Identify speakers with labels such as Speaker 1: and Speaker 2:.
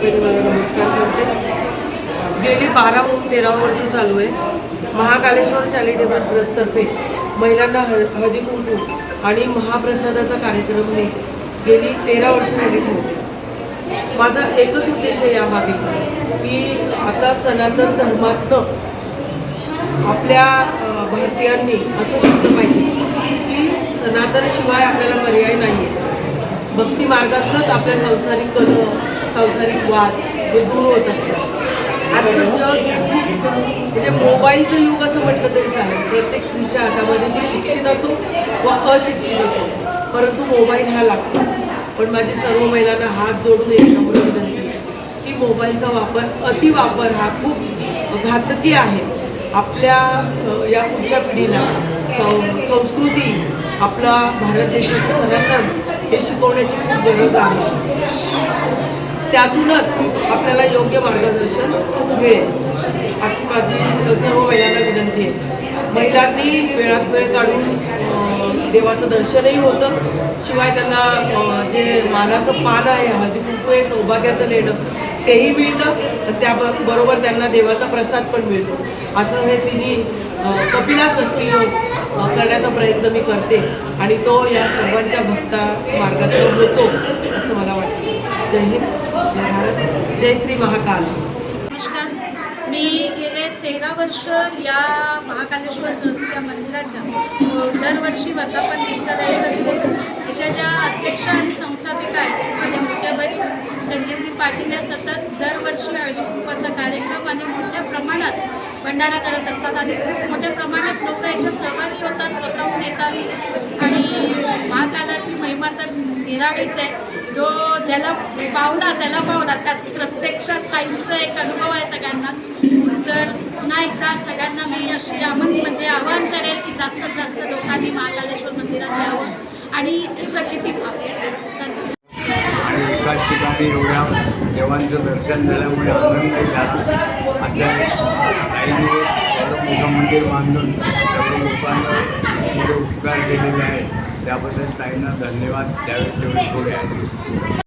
Speaker 1: पहिले मला नमस्कार करते. गेली 12-13 वर्ष चालू आहे महाकालेश्वर चॅरिटेबल ट्रस्टतर्फे महिलांना हळदी कुंकू आणि महाप्रसादाचा कार्यक्रम गेली 13 वर्ष झाली होते. माझा एकच उद्देश आहे यामागे की आता सनातन धर्मातनं आपल्या भारतीयांनी असं शिकलं पाहिजे की सनातनशिवाय आपल्याला पर्याय नाही आहे. भक्ती मार्गातूनच आपल्या सांसारिक कलह, सांसारिक वाद हे दूर होत असतात. आजचं जग हे खूप म्हणजे मोबाईलचं युग असं म्हटलं तरी चालेल. प्रत्येक स्त्रीच्या हातामध्ये ती शिक्षित असो वा अशिक्षित असो, परंतु मोबाईल हा लागतो. पण माझी सर्व महिलांना हात जोडून एक नम्र विनंती आहे की मोबाईलचा वापर, अतिवापर हा खूप घातकी आहे. आपल्या या पुढच्या पिढीला संस्कृती, आपला भारत देशाचं सनातन हे शिकवण्याची खूप गरज आहे. त्यातूनच आपल्याला योग्य मार्गदर्शन मिळेल अशी माझी सर्व महिलांना विनंती आहे. महिलांनी वेळात वेळ काढून देवाचं दर्शनही होतं, शिवाय त्यांना जे मानाचं पान आहे, हळदी कुंकू आहे, सौभाग्याचं लेणं तेही मिळतं. त्याबरोबर त्यांना देवाचा प्रसाद पण मिळतो. असं हे तिन्ही कपिला षष्ठी करण्याचा प्रयत्न मी करते आणि तो या सर्वांच्या भक्ता मार्गातून होतो असं मला वाटतं. जय हिंद, जय भारत, जय श्री महाकाल.
Speaker 2: नमस्कार. मी गेले 13 वर्ष या महाकालेश्वर ट्रस्ट या मंदिराच्या दरवर्षी वर्धापन दिवसा राहील असते. त्याच्या ज्या अध्यक्ष आणि संस्थापिका आहेत माझ्या मोठ्या बहीण संजीवनी पाटील या सतत दरवर्षी हळदी कुंकवाचा कार्यक्रम आणि मोठ्या प्रमाणात भंडारा करत असतात आणि खूप मोठ्या प्रमाणात लोक याच्यात सहभागी होतात, स्वतःहून येतात. आणि महाकालाची महिमा तर निराळीच आहे. जो ज्याला पावला त्याला पावला, त्यात प्रत्यक्षात ताईंचा एक अनुभव आहे सगळ्यांना. तर पुन्हा एकदा सगळ्यांना मी अशी आवाहन करेल की जास्तीत जास्त लोकांनी महाकालेश्वर मंदिरात यावं आणि इथे प्रचिती व्हावी.
Speaker 3: आणि एकाच ठिकाणी एवढ्या देवांचं दर्शन झाल्यामुळे आनंद झाला. अशा ताईने मोठं मंदिर बांधून सर्व लोकांना मोठे उपकार केलेले आहे. त्याबद्दल ताईंना धन्यवाद द्यावे तेवढे थोडे आहेत.